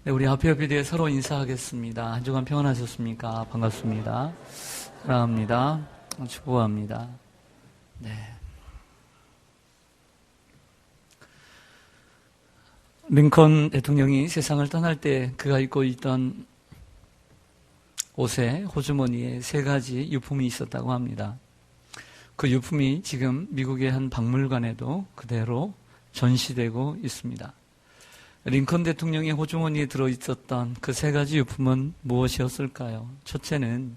네, 우리 앞에 뒤에 서로 인사하겠습니다. 한 주간 평안하셨습니까? 반갑습니다. 사랑합니다. 축복합니다. 네. 링컨 대통령이 세상을 떠날 때 그가 입고 있던 옷에 호주머니에 3가지 유품이 있었다고 합니다. 그 유품이 지금 미국의 한 박물관에도 그대로 전시되고 있습니다. 링컨 대통령의 호주머니에 들어있었던 그 3가지 유품은 무엇이었을까요? 첫째는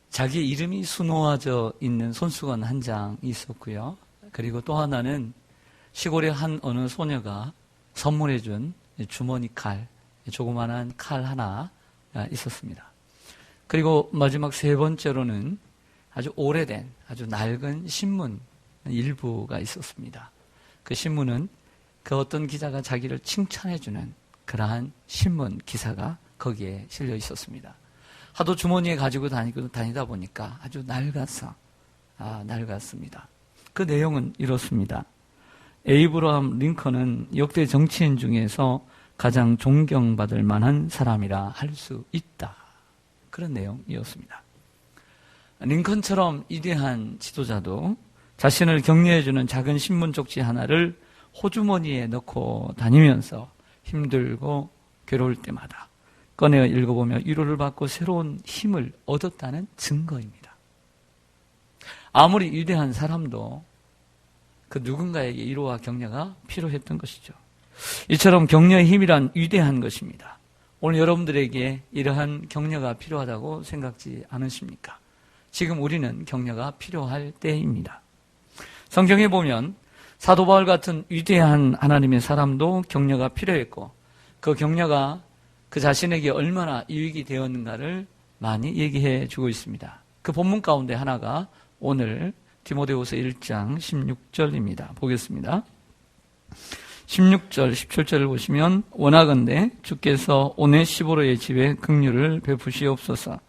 자기 이름이 수놓아져 있는 손수건 한 장이 있었고요. 그리고 또 하나는 시골의 한 어느 소녀가 선물해준 주머니 칼, 조그만한 칼 하나 있었습니다. 그리고 마지막 3번째로는 아주 오래된, 아주 낡은 신문 일부가 있었습니다. 그 신문은 그 어떤 기자가 자기를 칭찬해주는 그러한 신문 기사가 거기에 실려 있었습니다. 하도 주머니에 가지고 다니다 보니까 아주 낡았습니다. 그 내용은 이렇습니다. 에이브러함 링컨은 역대 정치인 중에서 가장 존경받을 만한 사람이라 할 수 있다. 그런 내용이었습니다. 링컨처럼 위대한 지도자도 자신을 격려해주는 작은 신문 쪽지 하나를 호주머니에 넣고 다니면서 힘들고 괴로울 때마다 꺼내어 읽어보며 위로를 받고 새로운 힘을 얻었다는 증거입니다. 아무리 위대한 사람도 그 누군가에게 위로와 격려가 필요했던 것이죠. 이처럼 격려의 힘이란 위대한 것입니다. 오늘 여러분들에게 이러한 격려가 필요하다고 생각지 않으십니까? 지금 우리는 격려가 필요할 때입니다. 성경에 보면 사도 바울 같은 위대한 하나님의 사람도 격려가 필요했고 그 격려가 그 자신에게 얼마나 유익이 되었는가를 많이 얘기해 주고 있습니다. 그 본문 가운데 하나가 오늘 디모데후서 1장 16절입니다. 보겠습니다. 16절, 17절을 보시면 원하건대 주께서 오네시보로의 집에 긍휼을 베푸시옵소서.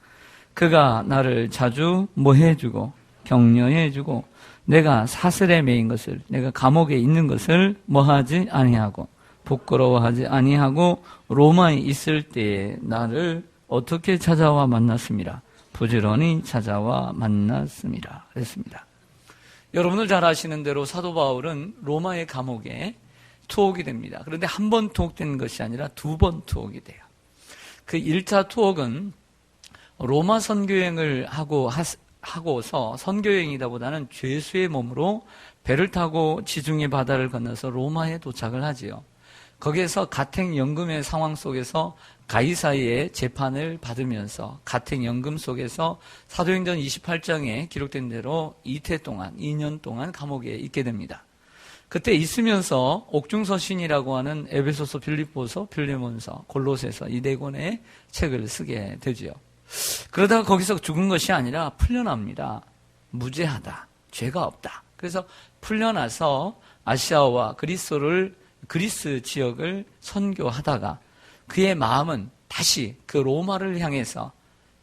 그가 나를 자주 뭐해주고 격려해주고 내가 사슬에 매인 것을, 내가 감옥에 있는 것을 뭐하지 아니하고 부끄러워하지 아니하고 로마에 있을 때에 나를 어떻게 찾아와 만났습니다. 부지런히 찾아와 만났습니다. 그랬습니다. 여러분들 잘 아시는 대로 사도 바울은 로마의 감옥에 투옥이 됩니다. 그런데 한 번 투옥된 것이 아니라 2번 투옥이 돼요. 그 1차 투옥은 로마 선교행을 하고서 선교행이다 보다는 죄수의 몸으로 배를 타고 지중해 바다를 건너서 로마에 도착을 하지요. 거기에서 가택연금의 상황 속에서 가이사의 재판을 받으면서 가택연금 속에서 사도행전 28장에 기록된 대로 2년 동안 감옥에 있게 됩니다. 그때 있으면서 옥중서신이라고 하는 에베소서, 빌립보서, 빌레몬서, 골로새서 이 4권의 책을 쓰게 되지요. 그러다가 거기서 죽은 것이 아니라 풀려납니다. 무죄하다. 죄가 없다. 그래서 풀려나서 아시아와 그리스 지역을 선교하다가 그의 마음은 다시 그 로마를 향해서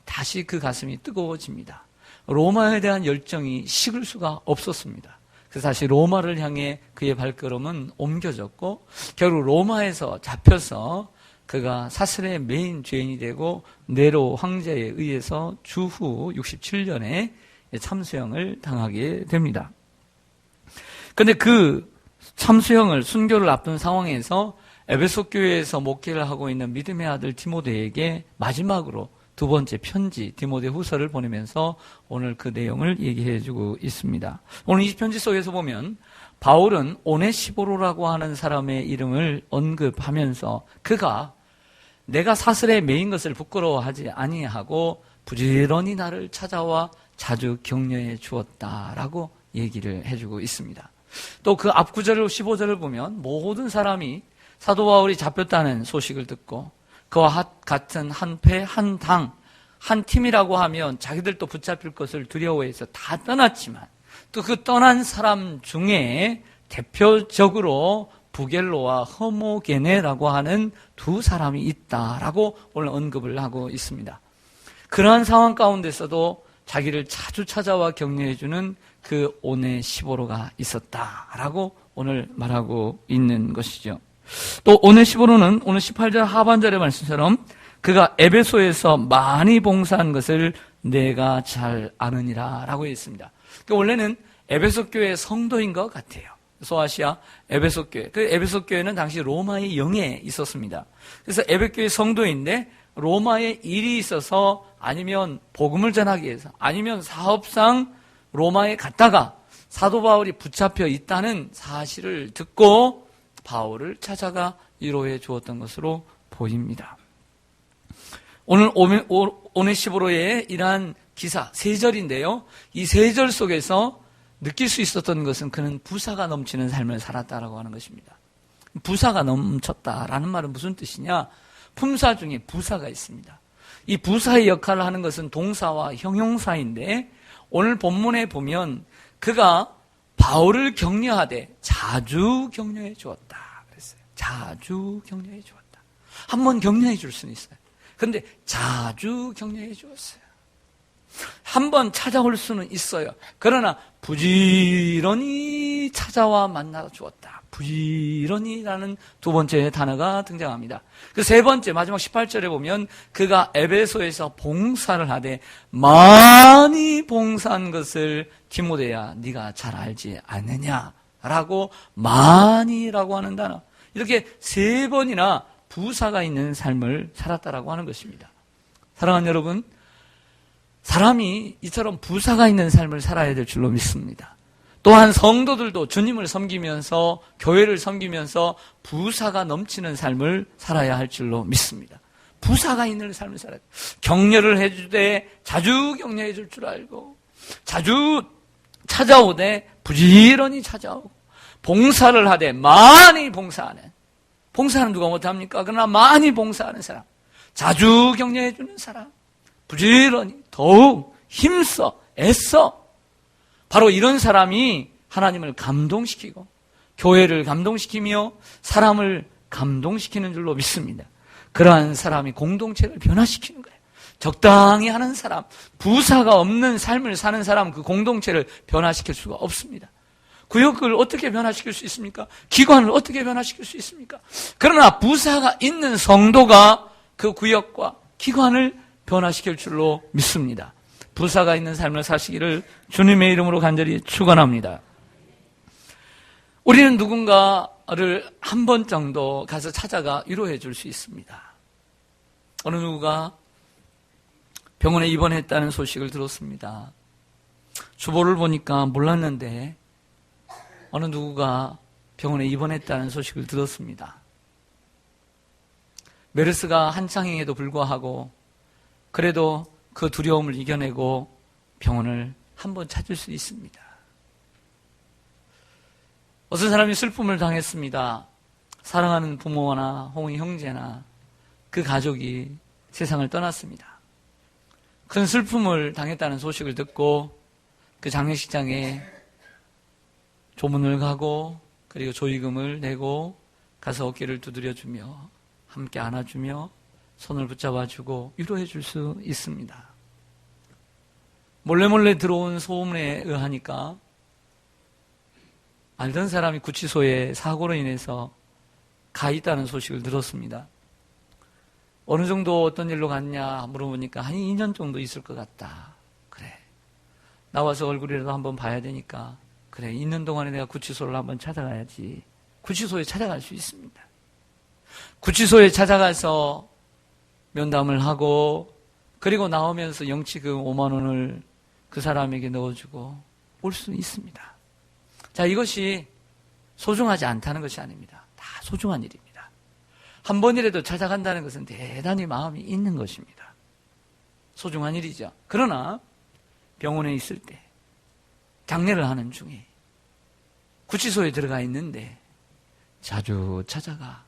다시 그 가슴이 뜨거워집니다. 로마에 대한 열정이 식을 수가 없었습니다. 그래서 다시 로마를 향해 그의 발걸음은 옮겨졌고 결국 로마에서 잡혀서 그가 사슬에 매인 죄인이 되고 네로 황제에 의해서 주후 67년에 참수형을 당하게 됩니다. 그런데 그 참수형을 순교를 앞둔 상황에서 에베소 교회에서 목회를 하고 있는 믿음의 아들 디모데에게 마지막으로 2번째 편지 디모데 후서를 보내면서 오늘 그 내용을 얘기해 주고 있습니다. 오늘 이 편지 속에서 보면 바울은 오네시보로라고 하는 사람의 이름을 언급하면서 그가 내가 사슬에 매인 것을 부끄러워하지 아니하고 부지런히 나를 찾아와 자주 격려해 주었다라고 얘기를 해주고 있습니다. 또 그 앞 구절을 15절을 보면 모든 사람이 사도 바울이 잡혔다는 소식을 듣고 그와 같은 한 패, 한 당, 한 팀이라고 하면 자기들도 붙잡힐 것을 두려워해서 다 떠났지만 또 그 떠난 사람 중에 대표적으로 부겔로와 허모게네라고 하는 2 사람이 있다라고 오늘 언급을 하고 있습니다. 그러한 상황 가운데서도 자기를 자주 찾아와 격려해주는 그 오네시보로가 있었다라고 오늘 말하고 있는 것이죠. 또 오네시보로는 오늘 18절 하반절의 말씀처럼 그가 에베소에서 많이 봉사한 것을 내가 잘 아느니라 라고 했습니다. 그러니까 원래는 에베소 교회 성도인 것 같아요. 소아시아 에베소 교회. 그 에베소 교회는 당시 로마의 영에 있었습니다. 그래서 에베소 교회 성도인데 로마에 일이 있어서 아니면 복음을 전하기 위해서 아니면 사업상 로마에 갔다가 사도 바울이 붙잡혀 있다는 사실을 듣고 바울을 찾아가 위로해 주었던 것으로 보입니다. 오늘 오네시보로의 이러한 기사 3절인데요. 이 3절 속에서 느낄 수 있었던 것은 그는 부사가 넘치는 삶을 살았다라고 하는 것입니다. 부사가 넘쳤다라는 말은 무슨 뜻이냐? 품사 중에 부사가 있습니다. 이 부사의 역할을 하는 것은 동사와 형용사인데 오늘 본문에 보면 그가 바울을 격려하되 자주 격려해 주었다 그랬어요. 자주 격려해 주었다. 한 번 격려해 줄 수는 있어요. 그런데 자주 격려해 주었어요. 한 번 찾아올 수는 있어요. 그러나 부지런히 찾아와 만나 주었다. 부지런히라는 두 번째 단어가 등장합니다. 그 세 번째 마지막 18절에 보면 그가 에베소에서 봉사를 하되 많이 봉사한 것을 디모데야 네가 잘 알지 않느냐라고 많이라고 하는 단어. 이렇게 3번이나 부사가 있는 삶을 살았다라고 하는 것입니다. 사랑하는 여러분, 사람이 이처럼 부사가 있는 삶을 살아야 될 줄로 믿습니다. 또한 성도들도 주님을 섬기면서 교회를 섬기면서 부사가 넘치는 삶을 살아야 할 줄로 믿습니다. 부사가 있는 삶을 살아야 돼요. 격려를 해주되 자주 격려해 줄 줄 알고 자주 찾아오되 부지런히 찾아오고 봉사를 하되 많이 봉사하는 봉사는 누가 못합니까? 그러나 많이 봉사하는 사람, 자주 격려해 주는 사람, 부지런히 더욱 힘써 애써 바로 이런 사람이 하나님을 감동시키고 교회를 감동시키며 사람을 감동시키는 줄로 믿습니다. 그러한 사람이 공동체를 변화시키는 거예요. 적당히 하는 사람, 부사가 없는 삶을 사는 사람은 그 공동체를 변화시킬 수가 없습니다. 구역을 어떻게 변화시킬 수 있습니까? 기관을 어떻게 변화시킬 수 있습니까? 그러나 부사가 있는 성도가 그 구역과 기관을 변화시킬 줄로 믿습니다. 부사가 있는 삶을 사시기를 주님의 이름으로 간절히 축원합니다. 우리는 누군가를 한 번 정도 가서 찾아가 위로해 줄 수 있습니다. 어느 누구가 병원에 입원했다는 소식을 들었습니다. 주보를 보니까 몰랐는데 어느 누구가 병원에 입원했다는 소식을 들었습니다. 메르스가 한창임에도 불구하고 그래도 그 두려움을 이겨내고 병원을 한번 찾을 수 있습니다. 어떤 사람이 슬픔을 당했습니다. 사랑하는 부모나 혹은 형제나 그 가족이 세상을 떠났습니다. 큰 슬픔을 당했다는 소식을 듣고 그 장례식장에 조문을 가고 그리고 조의금을 내고 가서 어깨를 두드려주며 함께 안아주며 손을 붙잡아주고 위로해 줄 수 있습니다. 몰래 들어온 소문에 의하니까 알던 사람이 구치소에 사고로 인해서 가 있다는 소식을 들었습니다. 어느 정도 어떤 일로 갔냐 물어보니까 한 2년 정도 있을 것 같다. 그래. 나와서 얼굴이라도 한번 봐야 되니까 그래. 있는 동안에 내가 구치소를 한번 찾아가야지. 구치소에 찾아갈 수 있습니다. 구치소에 찾아가서 면담을 하고 그리고 나오면서 영치금 5만 원을 그 사람에게 넣어주고 올 수 있습니다. 자, 이것이 소중하지 않다는 것이 아닙니다. 다 소중한 일입니다. 한 번이라도 찾아간다는 것은 대단히 마음이 있는 것입니다. 소중한 일이죠. 그러나 병원에 있을 때 장례를 하는 중에 구치소에 들어가 있는데 자주 찾아가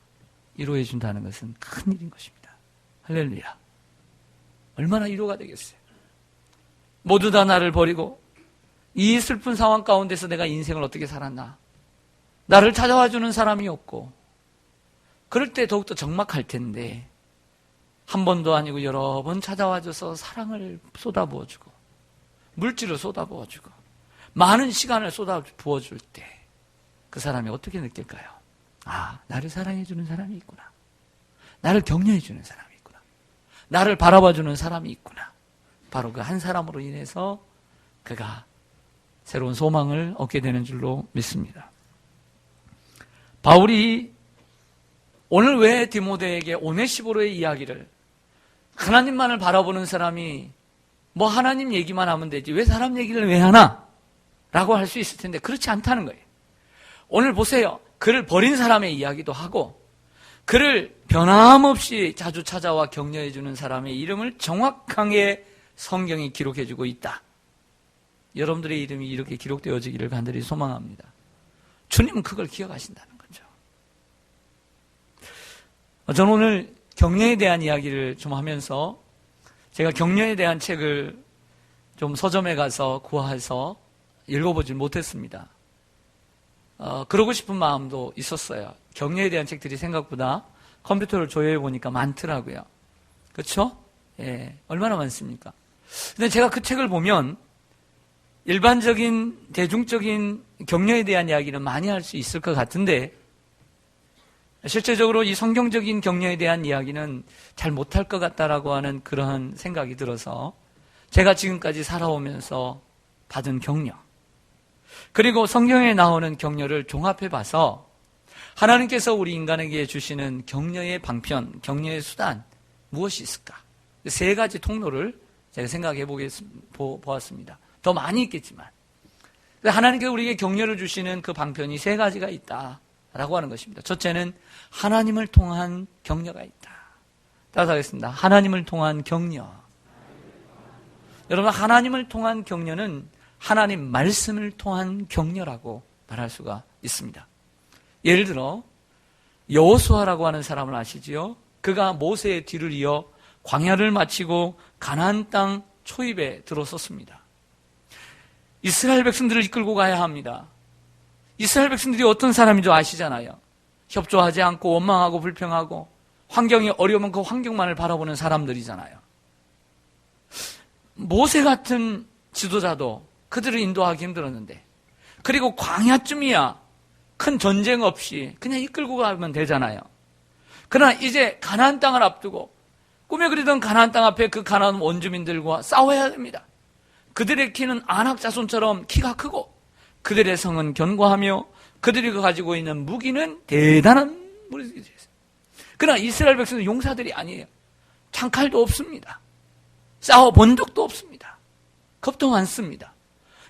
위로해 준다는 것은 큰 일인 것입니다. 할렐루야. 얼마나 위로가 되겠어요. 모두 다 나를 버리고 이 슬픈 상황 가운데서 내가 인생을 어떻게 살았나. 나를 찾아와 주는 사람이 없고 그럴 때 더욱더 적막할 텐데 한 번도 아니고 여러 번 찾아와줘서 사랑을 쏟아부어주고 물질을 쏟아부어주고 많은 시간을 쏟아부어줄 때 그 사람이 어떻게 느낄까요? 나를 사랑해주는 사람이 있구나. 나를 격려해주는 사람이 있구나. 나를 바라봐주는 사람이 있구나. 바로 그 한 사람으로 인해서 그가 새로운 소망을 얻게 되는 줄로 믿습니다. 바울이 오늘 왜 디모데에게 오네시보로의 이야기를, 하나님만을 바라보는 사람이 뭐 하나님 얘기만 하면 되지 왜 사람 얘기를 왜 하나? 라고 할 수 있을 텐데 그렇지 않다는 거예요. 오늘 보세요. 그를 버린 사람의 이야기도 하고 그를 변함없이 자주 찾아와 격려해 주는 사람의 이름을 정확하게 성경이 기록해 주고 있다. 여러분들의 이름이 이렇게 기록되어지기를 간절히 소망합니다. 주님은 그걸 기억하신다는 거죠. 저는 오늘 격려에 대한 이야기를 좀 하면서 제가 격려에 대한 책을 좀 서점에 가서 구해서 읽어보질 못했습니다. 그러고 싶은 마음도 있었어요. 격려에 대한 책들이 생각보다 컴퓨터를 조회해 보니까 많더라고요. 그렇죠? 예, 얼마나 많습니까? 근데 제가 그 책을 보면 일반적인 대중적인 격려에 대한 이야기는 많이 할 수 있을 것 같은데 실제적으로 이 성경적인 격려에 대한 이야기는 잘 못할 것 같다라고 하는 그러한 생각이 들어서 제가 지금까지 살아오면서 받은 격려, 그리고 성경에 나오는 격려를 종합해봐서 하나님께서 우리 인간에게 주시는 격려의 방편, 격려의 수단 무엇이 있을까? 세 가지 통로를 제가 생각해 보았습니다. 더 많이 있겠지만 하나님께서 우리에게 격려를 주시는 그 방편이 세 가지가 있다라고 하는 것입니다. 첫째는 하나님을 통한 격려가 있다. 따라서 하겠습니다. 하나님을 통한 격려. 여러분, 하나님을 통한 격려는 하나님 말씀을 통한 격려라고 말할 수가 있습니다. 예를 들어 여호수아라고 하는 사람을 아시지요? 그가 모세의 뒤를 이어 광야를 마치고 가나안 땅 초입에 들어섰습니다. 이스라엘 백성들을 이끌고 가야 합니다. 이스라엘 백성들이 어떤 사람인 줄 아시잖아요. 협조하지 않고 원망하고 불평하고 환경이 어려우면 그 환경만을 바라보는 사람들이잖아요. 모세 같은 지도자도 그들을 인도하기 힘들었는데, 그리고 광야쯤이야 큰 전쟁 없이 그냥 이끌고 가면 되잖아요. 그러나 이제 가나안 땅을 앞두고 꿈에 그리던 가나안 땅 앞에 그 가나안 원주민들과 싸워야 됩니다. 그들의 키는 아낙 자손처럼 키가 크고 그들의 성은 견고하며 그들이 가지고 있는 무기는 대단한 무기들이 있어요. 그러나 이스라엘 백성은 용사들이 아니에요. 창칼도 없습니다. 싸워본 적도 없습니다. 겁도 많습니다.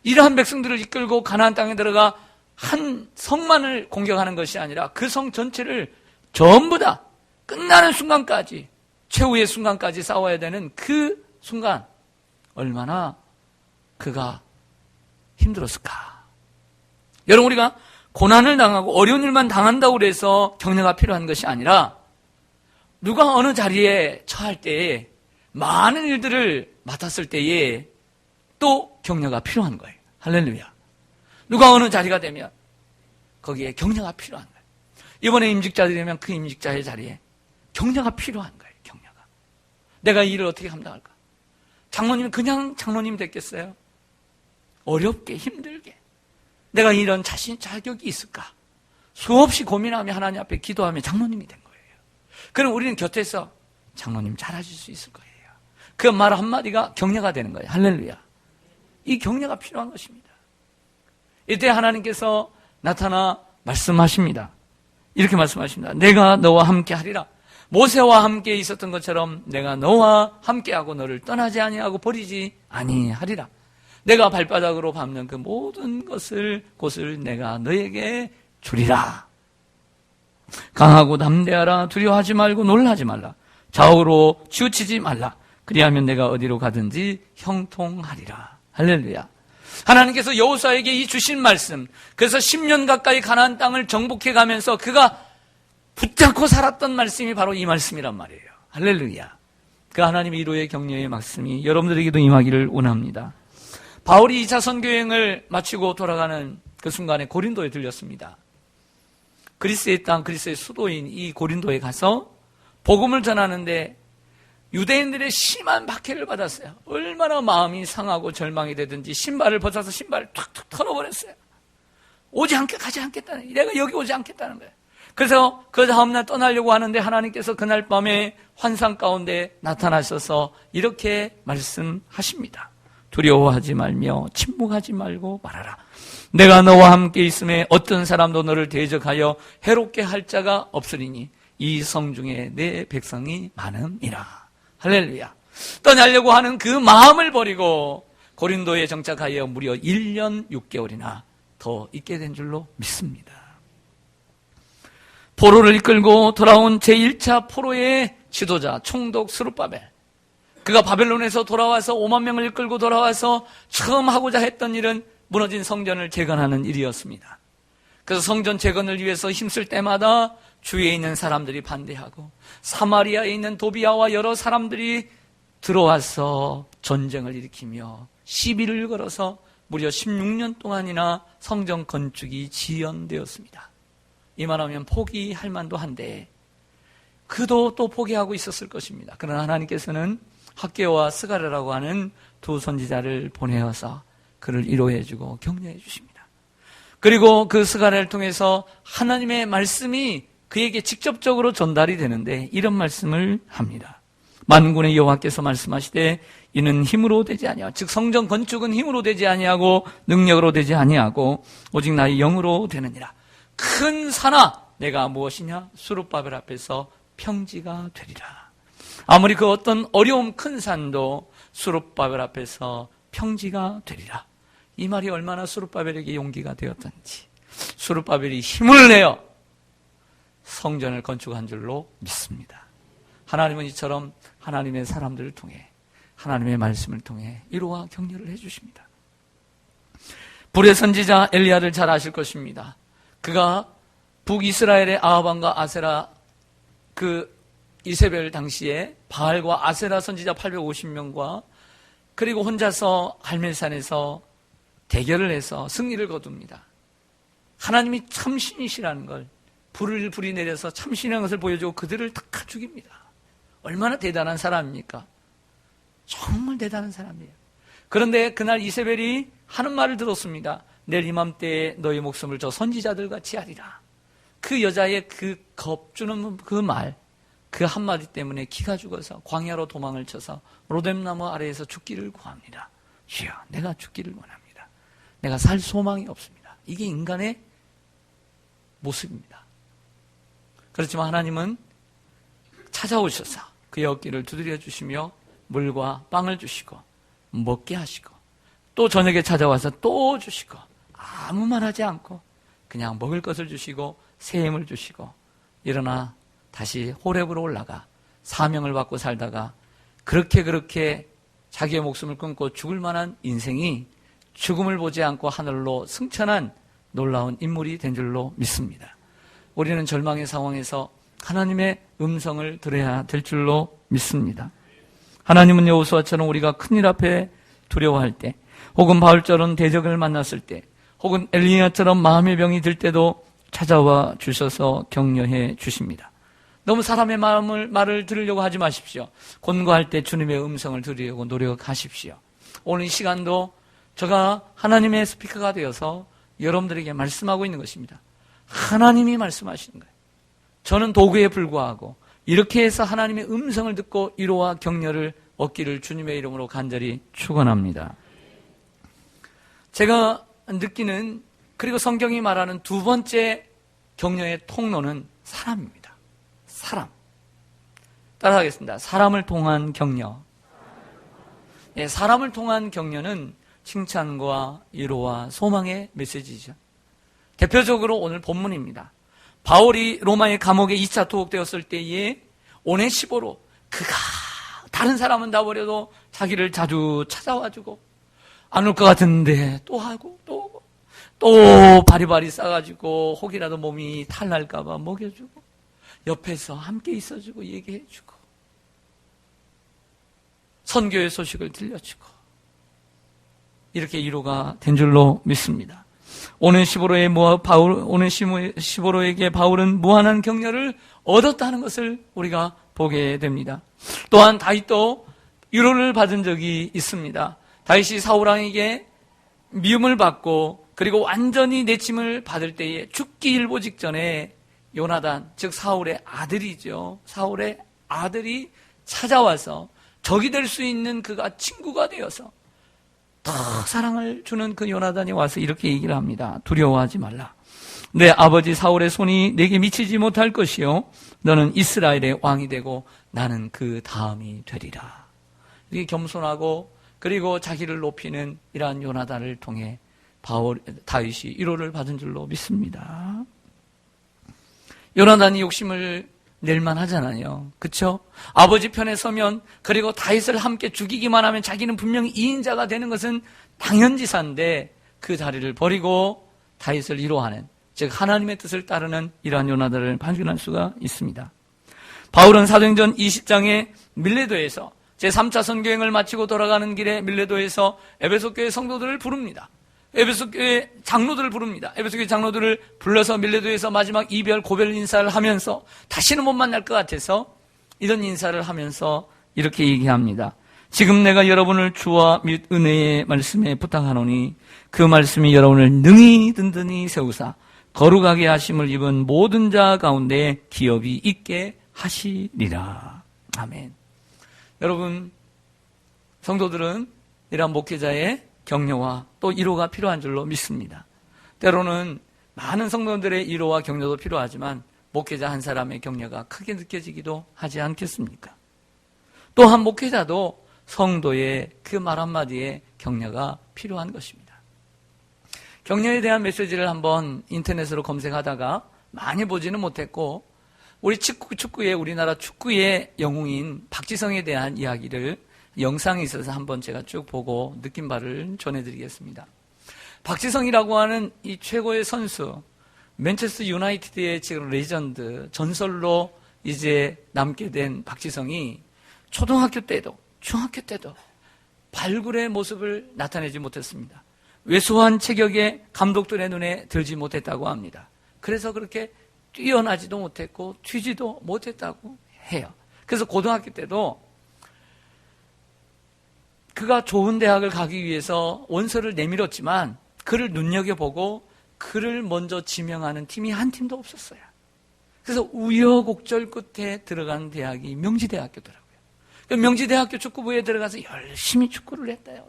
이러한 백성들을 이끌고 가나안 땅에 들어가 한 성만을 공격하는 것이 아니라 그 성 전체를 전부 다 끝나는 순간까지, 최후의 순간까지 싸워야 되는 그 순간 얼마나 그가 힘들었을까. 여러분, 우리가 고난을 당하고 어려운 일만 당한다고 해서 격려가 필요한 것이 아니라 누가 어느 자리에 처할 때에 많은 일들을 맡았을 때에 또 격려가 필요한 거예요. 할렐루야. 누가 어느 자리가 되면 거기에 격려가 필요한 거예요. 이번에 임직자들이 되면 그 임직자의 자리에 격려가 필요한 거예요. 격려가. 내가 이 일을 어떻게 감당할까? 장로님이 그냥 장로님 됐겠어요? 어렵게 힘들게 내가 이런 자격이 있을까? 수없이 고민하며 하나님 앞에 기도하며 장로님이 된 거예요. 그럼 우리는 곁에서 장로님 잘하실 수 있을 거예요. 그 말 한마디가 격려가 되는 거예요. 할렐루야. 이 격려가 필요한 것입니다. 이때 하나님께서 나타나 말씀하십니다. 이렇게 말씀하십니다. 내가 너와 함께 하리라. 모세와 함께 있었던 것처럼 내가 너와 함께하고 너를 떠나지 아니하고 버리지 아니하리라. 내가 발바닥으로 밟는 그 모든 곳을 내가 너에게 주리라. 강하고 담대하라. 두려워하지 말고 놀라지 말라. 좌우로 치우치지 말라. 그리하면 내가 어디로 가든지 형통하리라. 할렐루야. 하나님께서 여호수아에게 이 주신 말씀, 그래서 10년 가까이 가나안 땅을 정복해 가면서 그가 붙잡고 살았던 말씀이 바로 이 말씀이란 말이에요. 할렐루야. 그 하나님의 위로의 격려의 말씀이 여러분들에게도 임하기를 원합니다. 바울이 2차 선교여행을 마치고 돌아가는 그 순간에 고린도에 들렸습니다. 그리스의 땅, 그리스의 수도인 이 고린도에 가서 복음을 전하는데 유대인들의 심한 박해를 받았어요. 얼마나 마음이 상하고 절망이 되든지 신발을 벗어서 신발을 툭툭 털어버렸어요. 오지 않게 가지 않겠다는, 내가 여기 오지 않겠다는 거예요. 그래서 그 다음날 떠나려고 하는데 하나님께서 그날 밤에 환상 가운데 나타나셔서 이렇게 말씀하십니다. 두려워하지 말며 침묵하지 말고 말하라. 내가 너와 함께 있음에 어떤 사람도 너를 대적하여 해롭게 할 자가 없으리니 이 성 중에 내 백성이 많음이라. 할렐루야. 떠나려고 하는 그 마음을 버리고 고린도에 정착하여 무려 1년 6개월이나 더 있게 된 줄로 믿습니다. 포로를 이끌고 돌아온 제1차 포로의 지도자 총독 스룹바벨, 그가 바벨론에서 돌아와서 5만 명을 이끌고 돌아와서 처음 하고자 했던 일은 무너진 성전을 재건하는 일이었습니다. 그래서 성전 재건을 위해서 힘쓸 때마다 주위에 있는 사람들이 반대하고 사마리아에 있는 도비아와 여러 사람들이 들어와서 전쟁을 일으키며 시비를 걸어서 무려 16년 동안이나 성전 건축이 지연되었습니다. 이만하면 포기할 만도 한데 그도 또 포기하고 있었을 것입니다. 그러나 하나님께서는 학개오와 스가랴라고 하는 두 선지자를 보내어서 그를 위로해주고 격려해 주십니다. 그리고 그 스가랴를 통해서 하나님의 말씀이 그에게 직접적으로 전달이 되는데 이런 말씀을 합니다. 만군의 여호와께서 말씀하시되 이는 힘으로 되지 아니하고, 즉 성전 건축은 힘으로 되지 아니하고 능력으로 되지 아니하고 오직 나의 영으로 되느니라. 큰 산아 내가 무엇이냐? 스룹바벨 앞에서 평지가 되리라. 아무리 그 어떤 어려움 큰 산도 스룹바벨 앞에서 평지가 되리라. 이 말이 얼마나 스룹바벨에게 용기가 되었던지, 스룹바벨이 힘을 내어 성전을 건축한 줄로 믿습니다. 하나님은 이처럼 하나님의 사람들을 통해 하나님의 말씀을 통해 위로와 격려를 해주십니다. 불의 선지자 엘리야를 잘 아실 것입니다. 그가 북이스라엘의 아합 왕과 아세라, 그 이세벨 당시에 바알과 아세라 선지자 850명과 그리고 혼자서 갈멜산에서 대결을 해서 승리를 거둡니다. 하나님이 참신이시라는 걸, 불이 내려서 참신한 것을 보여주고 그들을 다 죽입니다. 얼마나 대단한 사람입니까? 정말 대단한 사람이에요. 그런데 그날 이세벨이 하는 말을 들었습니다. 내일 이맘때에 너희 목숨을 저 선지자들 같이 하리라. 그 여자의 그 겁주는 그 말, 그 한마디 때문에 기가 죽어서 광야로 도망을 쳐서 로뎀나무 아래에서 죽기를 구합니다. 주여, 내가 죽기를 원합니다. 내가 살 소망이 없습니다. 이게 인간의 모습입니다. 그렇지만 하나님은 찾아오셔서 그의 어깨를 두드려 주시며 물과 빵을 주시고 먹게 하시고 또 저녁에 찾아와서 또 주시고 아무 말 하지 않고 그냥 먹을 것을 주시고 샘을 주시고 일어나 다시 호렙으로 올라가 사명을 받고 살다가 그렇게 자기의 목숨을 끊고 죽을 만한 인생이 죽음을 보지 않고 하늘로 승천한 놀라운 인물이 된 줄로 믿습니다. 우리는 절망의 상황에서 하나님의 음성을 들어야 될 줄로 믿습니다. 하나님은 여호수아처럼 우리가 큰일 앞에 두려워할 때, 혹은 바울처럼 대적을 만났을 때, 혹은 엘리야처럼 마음의 병이 들 때도 찾아와 주셔서 격려해 주십니다. 너무 사람의 말을 들으려고 하지 마십시오. 권고할 때 주님의 음성을 들으려고 노력하십시오. 오늘 이 시간도 제가 하나님의 스피커가 되어서 여러분들에게 말씀하고 있는 것입니다. 하나님이 말씀하시는 거예요. 저는 도구에 불과하고 이렇게 해서 하나님의 음성을 듣고 위로와 격려를 얻기를 주님의 이름으로 간절히 축원합니다. 제가 느끼는, 그리고 성경이 말하는 두 번째 격려의 통로는 사람입니다. 사람. 따라하겠습니다. 사람을 통한 격려. 네, 사람을 통한 격려는 칭찬과 위로와 소망의 메시지죠. 대표적으로 오늘 본문입니다. 바울이 로마의 감옥에 2차 투옥되었을 때에 오네시보로, 그가 다른 사람은 다 버려도 자기를 자주 찾아와주고 안 올 것 같은데 또 하고 또 바리바리 싸가지고 혹이라도 몸이 탈날까 봐 먹여주고 옆에서 함께 있어주고 얘기해주고 선교의 소식을 들려주고 이렇게 위로가 된 줄로 믿습니다. 오네시보로에게 바울은 무한한 격려를 얻었다는 것을 우리가 보게 됩니다. 또한 다윗도 위로를 받은 적이 있습니다. 다윗이 사울왕에게 미움을 받고 그리고 완전히 내침을 받을 때에 죽기 일보 직전에 요나단, 즉 사울의 아들이죠. 사울의 아들이 찾아와서 적이 될 수 있는 그가 친구가 되어서 더 사랑을 주는 그 요나단이 와서 이렇게 얘기를 합니다. 두려워하지 말라. 내 아버지 사울의 손이 내게 미치지 못할 것이요 너는 이스라엘의 왕이 되고 나는 그 다음이 되리라. 이렇게 겸손하고 그리고 자기를 높이는 이러한 요나단을 통해 다윗이 위로를 받은 줄로 믿습니다. 요나단이 욕심을 낼만 하잖아요. 그렇죠? 아버지 편에 서면 그리고 다윗을 함께 죽이기만 하면 자기는 분명히 이인자가 되는 것은 당연지사인데 그 자리를 버리고 다윗을 위로하는, 즉 하나님의 뜻을 따르는 이러한 요나단을 발견할 수가 있습니다. 바울은 사도행전 20장에 밀레도에서 제3차 선교행을 마치고 돌아가는 길에 밀레도에서 에베소 교회 성도들을 부릅니다. 에베소 교회 장로들을 부릅니다. 에베소 교회 장로들을 불러서 밀레도에서 마지막 이별 고별 인사를 하면서 다시는 못 만날 것 같아서 이런 인사를 하면서 이렇게 얘기합니다. 지금 내가 여러분을 주와 및 은혜의 말씀에 부탁하노니 그 말씀이 여러분을 능히 든든히 세우사 거룩하게 하심을 입은 모든 자 가운데 기업이 있게 하시리라. 아멘. 여러분, 성도들은 이러한 목회자의 격려와 또 위로가 필요한 줄로 믿습니다. 때로는 많은 성도들의 위로와 격려도 필요하지만 목회자 한 사람의 격려가 크게 느껴지기도 하지 않겠습니까? 또한 목회자도 성도의 그 말 한마디에 격려가 필요한 것입니다. 격려에 대한 메시지를 한번 인터넷으로 검색하다가 많이 보지는 못했고 우리 우리나라 축구의 영웅인 박지성에 대한 이야기를 영상이 있어서 한번 제가 쭉 보고 느낀 바를 전해드리겠습니다. 박지성이라고 하는 이 최고의 선수, 맨체스터 유나이티드의 지금 레전드, 전설로 이제 남게 된 박지성이 초등학교 때도 중학교 때도 발굴의 모습을 나타내지 못했습니다. 왜소한 체격에 감독들의 눈에 들지 못했다고 합니다. 그래서 그렇게 뛰어나지도 못했고 튀지도 못했다고 해요. 그래서 고등학교 때도 그가 좋은 대학을 가기 위해서 원서를 내밀었지만 그를 눈여겨보고 그를 먼저 지명하는 팀이 한 팀도 없었어요. 그래서 우여곡절 끝에 들어간 대학이 명지대학교더라고요. 명지대학교 축구부에 들어가서 열심히 축구를 했다요.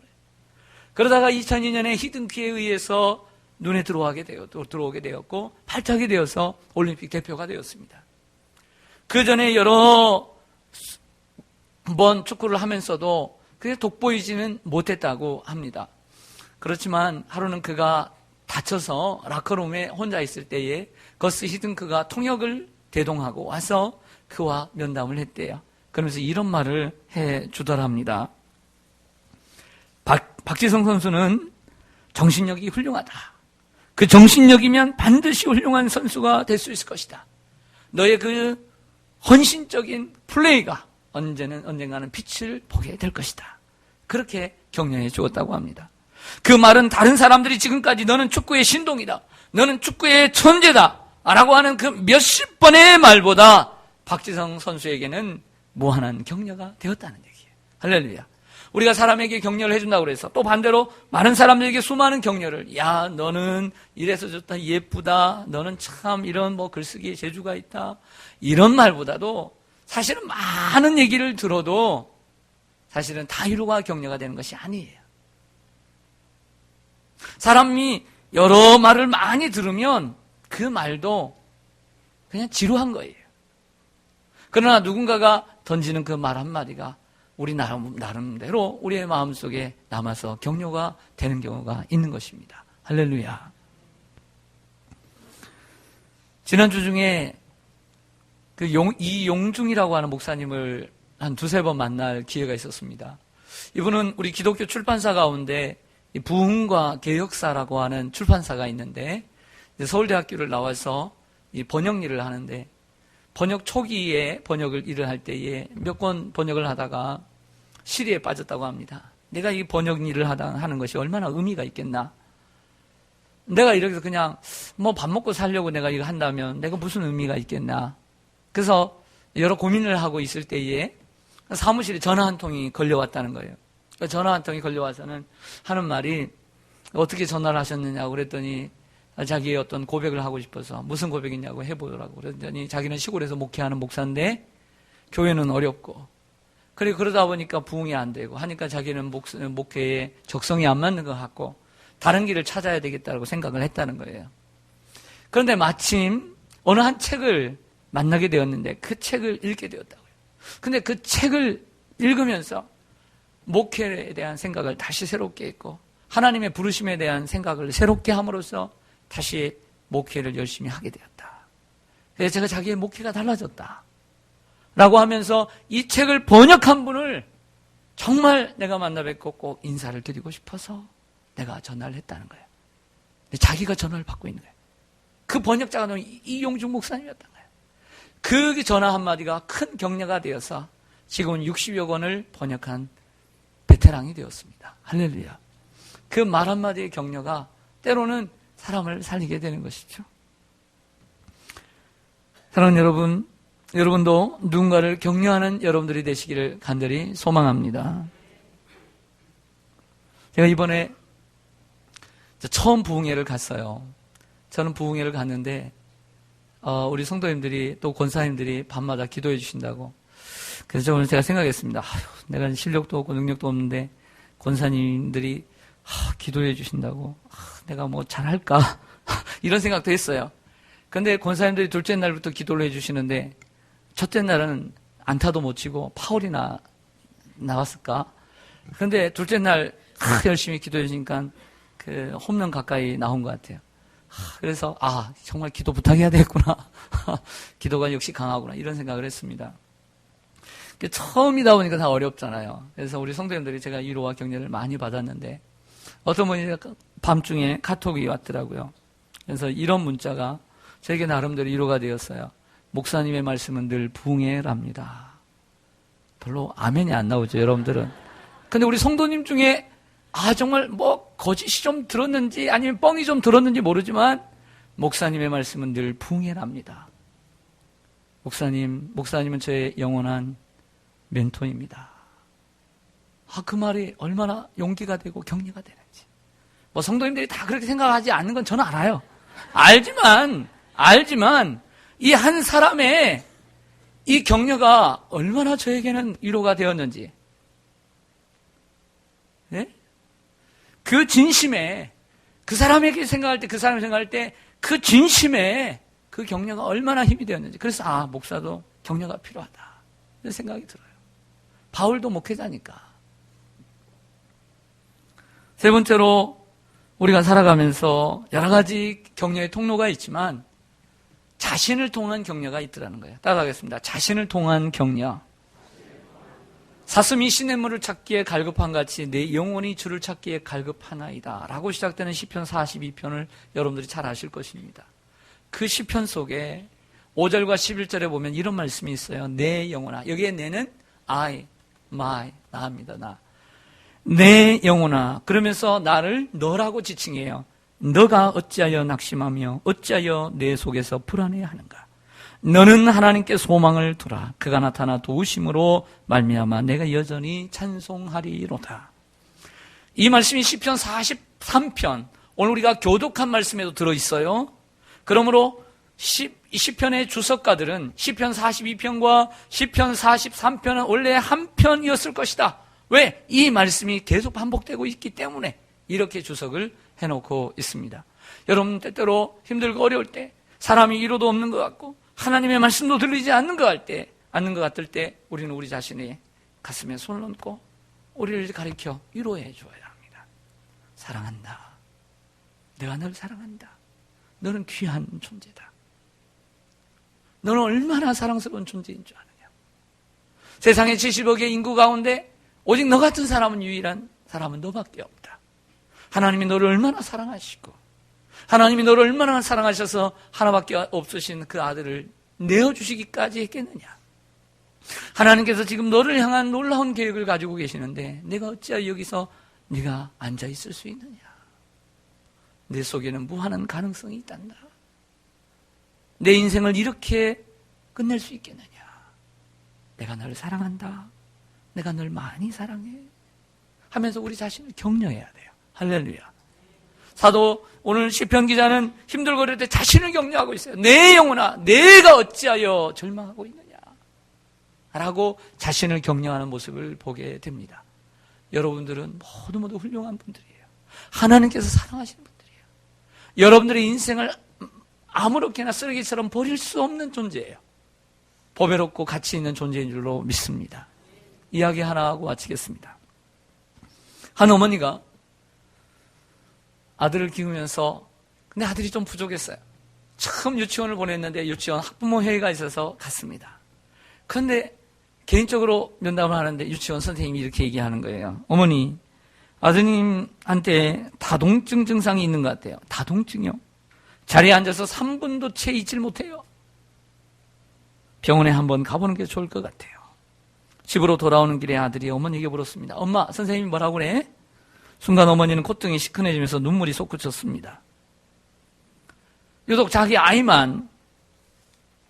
그러다가 2002년에 히든키에 의해서 눈에 들어오게 되었고 발탁이 되어서 올림픽 대표가 되었습니다. 그 전에 여러 번 축구를 하면서도 그게 돋보이지는 못했다고 합니다. 그렇지만 하루는 그가 다쳐서 라커룸에 혼자 있을 때에 거스 히든크가 통역을 대동하고 와서 그와 면담을 했대요. 그러면서 이런 말을 해주더랍니다. 박지성 선수는 정신력이 훌륭하다. 그 정신력이면 반드시 훌륭한 선수가 될 수 있을 것이다. 너의 그 헌신적인 플레이가 언젠가는 빛을 보게 될 것이다. 그렇게 격려해 주었다고 합니다. 그 말은 다른 사람들이 지금까지 너는 축구의 신동이다, 너는 축구의 천재다 라고 하는 그 몇십 번의 말보다 박지성 선수에게는 무한한 격려가 되었다는 얘기예요. 할렐루야. 우리가 사람에게 격려를 해준다고 그래서 또 반대로 많은 사람들에게 수많은 격려를, 야 너는 이래서 좋다, 예쁘다, 너는 참 이런 글쓰기에 재주가 있다, 이런 말보다도 사실은 많은 얘기를 들어도 사실은 다 위로가 격려가 되는 것이 아니에요. 사람이 여러 말을 많이 들으면 그 말도 그냥 지루한 거예요. 그러나 누군가가 던지는 그 말 한마디가 우리 나름대로 우리의 마음속에 남아서 격려가 되는 경우가 있는 것입니다. 할렐루야. 지난주 중에 이용중이라고 하는 목사님을 한 두세 번 만날 기회가 있었습니다. 이분은 우리 기독교 출판사 가운데 부흥과 개혁사라고 하는 출판사가 있는데 서울대학교를 나와서 이 번역 일을 하는데 번역 초기에 일을 할 때에 몇 권 번역을 하다가 시리에 빠졌다고 합니다. 내가 이 번역 일을 하는 것이 얼마나 의미가 있겠나? 내가 이렇게 그냥 밥 먹고 살려고 내가 이거 한다면 내가 무슨 의미가 있겠나? 그래서 여러 고민을 하고 있을 때에 사무실에 전화 한 통이 걸려왔다는 거예요. 전화 한 통이 걸려와서는 하는 말이 어떻게 전화를 하셨느냐고 그랬더니 자기의 어떤 고백을 하고 싶어서 무슨 고백이냐고 해보라고 그랬더니 자기는 시골에서 목회하는 목사인데 교회는 어렵고 그리고 그러다 보니까 부흥이 안 되고 하니까 자기는 목회에 적성이 안 맞는 것 같고 다른 길을 찾아야 되겠다고 생각을 했다는 거예요. 그런데 마침 어느 한 책을 만나게 되었는데 그 책을 읽게 되었다고요. 근데 그 책을 읽으면서 목회에 대한 생각을 다시 새롭게 했고 하나님의 부르심에 대한 생각을 새롭게 함으로써 다시 목회를 열심히 하게 되었다. 그래서 제가 자기의 목회가 달라졌다 라고 하면서 이 책을 번역한 분을 정말 내가 만나 뵙고 꼭 인사를 드리고 싶어서 내가 전화를 했다는 거예요. 자기가 전화를 받고 있는 거예요. 그 번역자가 이용중 목사님이었던 거예요. 그 전화 한마디가 큰 격려가 되어서 지금은 60여 권을 번역한 베테랑이 되었습니다. 할렐루야. 그 말 한마디의 격려가 때로는 사람을 살리게 되는 것이죠. 사랑하는 여러분, 여러분도 누군가를 격려하는 여러분들이 되시기를 간절히 소망합니다. 제가 이번에 처음 부흥회를 갔어요. 저는 부흥회를 갔는데 우리 성도님들이 또 권사님들이 밤마다 기도해 주신다고. 그래서 오늘 제가 생각했습니다. 아유, 내가 실력도 없고 능력도 없는데 권사님들이 기도해 주신다고 내가 뭐 잘할까 이런 생각도 했어요. 그런데 권사님들이 둘째 날부터 기도를 해주시는데 첫째 날은 안타도 못 치고 파울이나 나왔을까? 그런데 둘째 날 열심히 기도해 주니까 그 홈런 가까이 나온 것 같아요. 그래서 정말 기도 부탁해야 되겠구나. 기도가 역시 강하구나 이런 생각을 했습니다. 처음이다 보니까 다 어렵잖아요. 그래서 우리 성도님들이 제가 위로와 격려를 많이 받았는데 어떤 분이 밤중에 카톡이 왔더라고요. 그래서 이런 문자가 저에게 나름대로 위로가 되었어요. 목사님의 말씀은 늘 부흥회랍니다. 별로 아멘이 안 나오죠, 여러분들은. 근데 우리 성도님 중에 정말 뭐 거짓이 좀 들었는지 아니면 뻥이 좀 들었는지 모르지만 목사님의 말씀은 늘 부흥회랍니다. 목사님은 저의 영원한 멘토입니다. 그 말이 얼마나 용기가 되고 격려가 되는지. 뭐 성도님들이 다 그렇게 생각하지 않는 건 저는 알아요. 알지만 이 한 사람의 이 격려가 얼마나 저에게는 위로가 되었는지. 네? 그 진심에 그 사람에게 생각할 때 그 사람이 생각할 때 그 진심에 그 격려가 얼마나 힘이 되었는지. 그래서 목사도 격려가 필요하다 이런 생각이 들어요. 바울도 목회자니까. 세 번째로 우리가 살아가면서 여러 가지 격려의 통로가 있지만 자신을 통한 격려가 있더라는 거예요. 따라가겠습니다. 자신을 통한 격려. 사슴이 시냇물을 찾기에 갈급한 같이 내 영혼이 주를 찾기에 갈급하나이다 라고 시작되는 시편 42편을 여러분들이 잘 아실 것입니다. 그 시편 속에 5절과 11절에 보면 이런 말씀이 있어요. 내 영혼아. 여기에 내는 I, my, 나입니다. 나. 내 영혼아. 그러면서 나를 너라고 지칭해요. 너가 어찌하여 낙심하며 어찌하여 내 속에서 불안해하는가. 너는 하나님께 소망을 두라. 그가 나타나 도우심으로 말미암아 내가 여전히 찬송하리로다. 이 말씀이 시편 43편 오늘 우리가 교독한 말씀에도 들어있어요. 그러므로 시편의 주석가들은 시편 42편과 시편 43편은 원래 한 편이었을 것이다. 왜? 이 말씀이 계속 반복되고 있기 때문에 이렇게 주석을 해놓고 있습니다. 여러분 때때로 힘들고 어려울 때 사람이 위로도 없는 것 같고 하나님의 말씀도 들리지 않는 것 같을 때 우리는 우리 자신의 가슴에 손을 얹고 우리를 가리켜 위로해 주어야 합니다. 사랑한다. 내가 널 사랑한다. 너는 귀한 존재다. 너는 얼마나 사랑스러운 존재인 줄 아느냐. 세상에 70억의 인구 가운데 오직 너 같은 사람은 유일한 사람은 너밖에 없다. 하나님이 너를 얼마나 사랑하시고 하나님이 너를 얼마나 사랑하셔서 하나밖에 없으신 그 아들을 내어주시기까지 했겠느냐. 하나님께서 지금 너를 향한 놀라운 계획을 가지고 계시는데 내가 어찌하여 여기서 네가 앉아있을 수 있느냐. 내 속에는 무한한 가능성이 있단다. 내 인생을 이렇게 끝낼 수 있겠느냐. 내가 너를 사랑한다. 내가 널 많이 사랑해 하면서 우리 자신을 격려해야 돼요. 할렐루야. 사도 오늘 시편 기자는 힘들고 이럴 때 자신을 격려하고 있어요. 내 영혼아, 내가 어찌하여 절망하고 있느냐 라고 자신을 격려하는 모습을 보게 됩니다. 여러분들은 모두 훌륭한 분들이에요. 하나님께서 사랑하시는 분들이에요. 여러분들의 인생을 아무렇게나 쓰레기처럼 버릴 수 없는 존재예요. 보배롭고 가치 있는 존재인 줄로 믿습니다. 이야기 하나 하고 마치겠습니다. 한 어머니가 아들을 키우면서 근데 아들이 좀 부족했어요. 처음 유치원을 보냈는데 유치원 학부모 회의가 있어서 갔습니다. 그런데 개인적으로 면담을 하는데 유치원 선생님이 이렇게 얘기하는 거예요. 어머니, 아드님한테 다동증 증상이 있는 것 같아요. 다동증이요? 자리에 앉아서 3분도 채 있질 못해요. 병원에 한번 가보는 게 좋을 것 같아요. 집으로 돌아오는 길에 아들이 어머니에게 물었습니다. 엄마, 선생님이 뭐라고 그래? 순간 어머니는 콧등이 시큰해지면서 눈물이 솟구쳤습니다. 유독 자기 아이만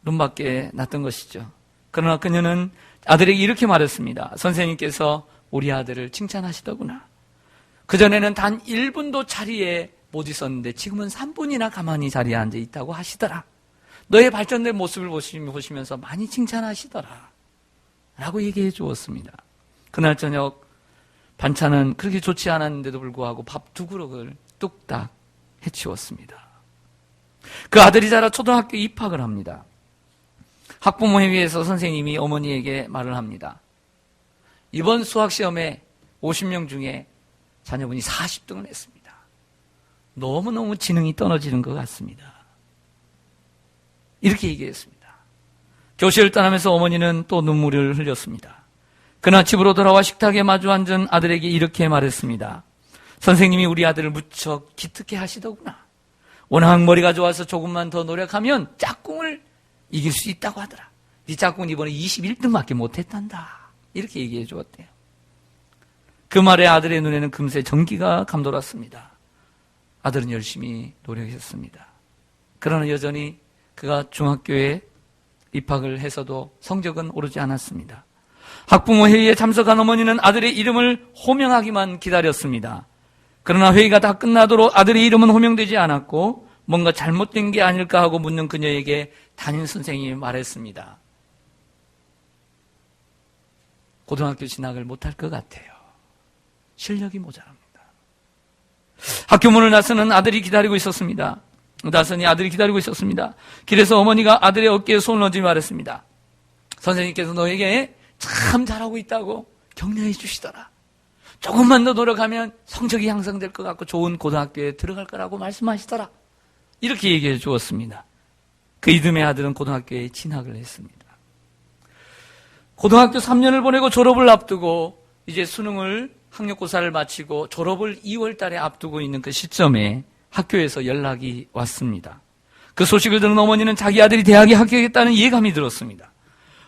눈밖에 났던 것이죠. 그러나 그녀는 아들에게 이렇게 말했습니다. 선생님께서 우리 아들을 칭찬하시더구나. 그전에는 단 1분도 자리에 못 있었는데 지금은 3분이나 가만히 자리에 앉아 있다고 하시더라. 너의 발전된 모습을 보시면서 많이 칭찬하시더라 라고 얘기해 주었습니다. 그날 저녁 반찬은 그렇게 좋지 않았는데도 불구하고 밥 2그릇을 뚝딱 해치웠습니다. 그 아들이 자라 초등학교 입학을 합니다. 학부모회의에서 선생님이 어머니에게 말을 합니다. 이번 수학시험에 50명 중에 자녀분이 40등을 했습니다. 너무너무 지능이 떨어지는 것 같습니다. 이렇게 얘기했습니다. 교실을 떠나면서 어머니는 또 눈물을 흘렸습니다. 그러나 집으로 돌아와 식탁에 마주 앉은 아들에게 이렇게 말했습니다. 선생님이 우리 아들을 무척 기특해 하시더구나. 워낙 머리가 좋아서 조금만 더 노력하면 짝꿍을 이길 수 있다고 하더라. 네 짝꿍은 이번에 21등밖에 못했단다. 이렇게 얘기해 주었대요. 그 말에 아들의 눈에는 금세 전기가 감돌았습니다. 아들은 열심히 노력했습니다. 그러나 여전히 그가 중학교에 입학을 해서도 성적은 오르지 않았습니다. 학부모 회의에 참석한 어머니는 아들의 이름을 호명하기만 기다렸습니다. 그러나 회의가 다 끝나도록 아들의 이름은 호명되지 않았고 뭔가 잘못된 게 아닐까 하고 묻는 그녀에게 담임 선생님이 말했습니다. 고등학교 진학을 못할 것 같아요. 실력이 모자랍니다. 학교 문을 나서는 아들이 기다리고 있었습니다. 나선이 아들이 기다리고 있었습니다. 길에서 어머니가 아들의 어깨에 손을 얹으며 말했습니다. 선생님께서 너에게 참 잘하고 있다고 격려해 주시더라. 조금만 더 노력하면 성적이 향상될 것 같고 좋은 고등학교에 들어갈 거라고 말씀하시더라. 이렇게 얘기해 주었습니다. 그 이듬해 아들은 고등학교에 진학을 했습니다. 고등학교 3년을 보내고 졸업을 앞두고 이제 수능을 학력고사를 마치고 졸업을 2월 달에 앞두고 있는 그 시점에 학교에서 연락이 왔습니다. 그 소식을 들은 어머니는 자기 아들이 대학에 합격했다는 예감이 들었습니다.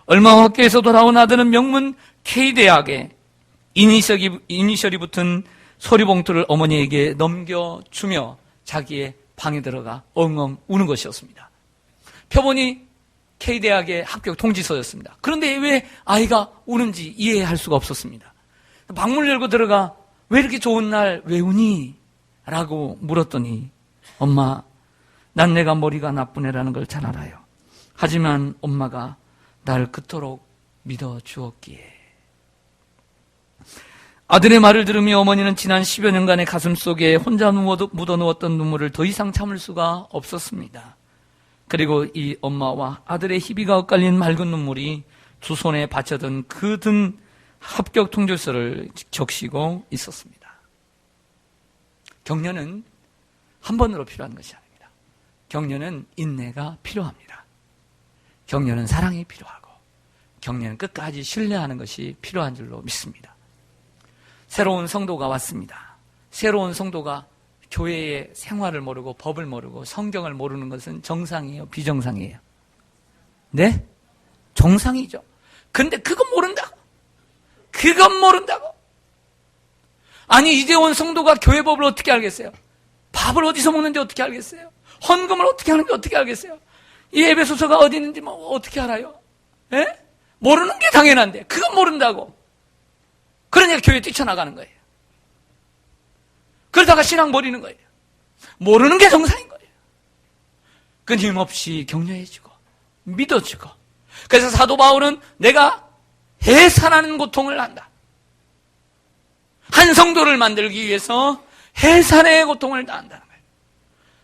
얼마 후 학교에서 돌아온 아들은 명문 K대학에 이니셜이 붙은 서류봉투를 어머니에게 넘겨주며 자기의 방에 들어가 엉엉 우는 것이었습니다. 표본이 K대학의 합격 통지서였습니다. 그런데 왜 아이가 우는지 이해할 수가 없었습니다. 방문을 열고 들어가 왜 이렇게 좋은 날 왜 우니? 라고 물었더니 엄마, 난 내가 머리가 나쁜 애라는 걸 잘 알아요. 하지만 엄마가 날 그토록 믿어주었기에. 아들의 말을 들으며 어머니는 지난 10여 년간의 가슴 속에 혼자 묻어누웠던 눈물을 더 이상 참을 수가 없었습니다. 그리고 이 엄마와 아들의 희비가 엇갈린 맑은 눈물이 두 손에 받쳐든 그 든 합격 통지서를 적시고 있었습니다. 격려는 한 번으로 필요한 것이 아닙니다. 격려는 인내가 필요합니다. 격려는 사랑이 필요하고 격려는 끝까지 신뢰하는 것이 필요한 줄로 믿습니다. 새로운 성도가 왔습니다. 새로운 성도가 교회의 생활을 모르고 법을 모르고 성경을 모르는 것은 정상이에요? 비정상이에요? 네? 정상이죠. 근데 그건 모른다고. 그건 모른다고. 아니 이제 온 성도가 교회 법을 어떻게 알겠어요? 밥을 어디서 먹는지 어떻게 알겠어요? 헌금을 어떻게 하는지 어떻게 알겠어요? 이 에베소서가 어디 있는지 뭐 어떻게 알아요? 예? 모르는 게 당연한데 그건 모른다고. 그러니까 교회 뛰쳐나가는 거예요. 그러다가 신앙 버리는 거예요. 모르는 게 정상인 거예요. 끊임없이 격려해주고 믿어주고. 그래서 사도 바울은 내가 해산하는 고통을 한다. 한 성도를 만들기 위해서 해산의 고통을 당한다는 거예요.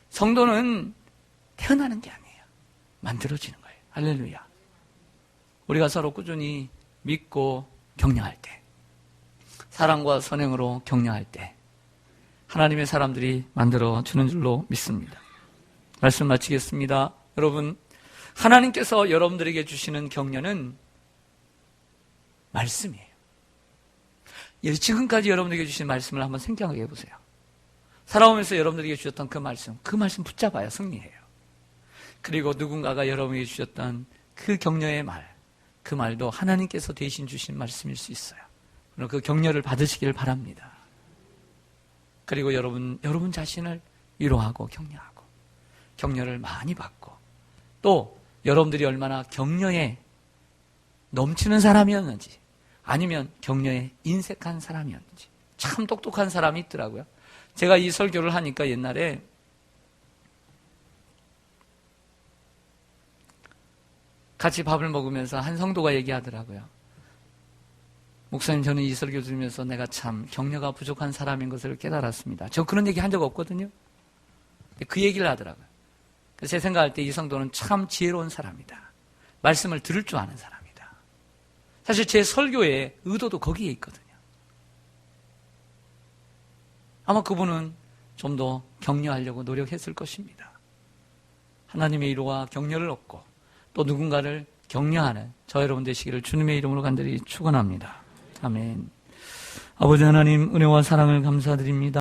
성도는 태어나는 게 아니에요. 만들어지는 거예요. 할렐루야. 우리가 서로 꾸준히 믿고 격려할 때, 사랑과 선행으로 격려할 때 하나님의 사람들이 만들어주는 줄로 믿습니다. 말씀 마치겠습니다. 여러분, 하나님께서 여러분들에게 주시는 격려는 말씀이에요. 지금까지 여러분들에게 주신 말씀을 한번 생각해 보세요. 살아오면서 여러분들에게 주셨던 그 말씀 붙잡아야 승리해요. 그리고 누군가가 여러분에게 주셨던 그 격려의 말, 그 말도 하나님께서 대신 주신 말씀일 수 있어요. 그럼 그 격려를 받으시길 바랍니다. 그리고 여러분 자신을 위로하고 격려하고, 격려를 많이 받고, 또 여러분들이 얼마나 격려에 넘치는 사람이었는지, 아니면 격려에 인색한 사람이었는지. 참 똑똑한 사람이 있더라고요. 제가 이 설교를 하니까 옛날에 같이 밥을 먹으면서 한 성도가 얘기하더라고요. 목사님, 저는 이 설교 들으면서 내가 참 격려가 부족한 사람인 것을 깨달았습니다. 저 그런 얘기 한 적 없거든요. 그 얘기를 하더라고요. 그래서 제 생각할 때 이 성도는 참 지혜로운 사람이다. 말씀을 들을 줄 아는 사람이다. 사실 제 설교의 의도도 거기에 있거든요. 아마 그분은 좀 더 격려하려고 노력했을 것입니다. 하나님의 위로와 격려를 얻고 또 누군가를 격려하는 저 여러분 되시기를 주님의 이름으로 간절히 축원합니다. 아멘. 아버지 하나님, 은혜와 사랑을 감사드립니다.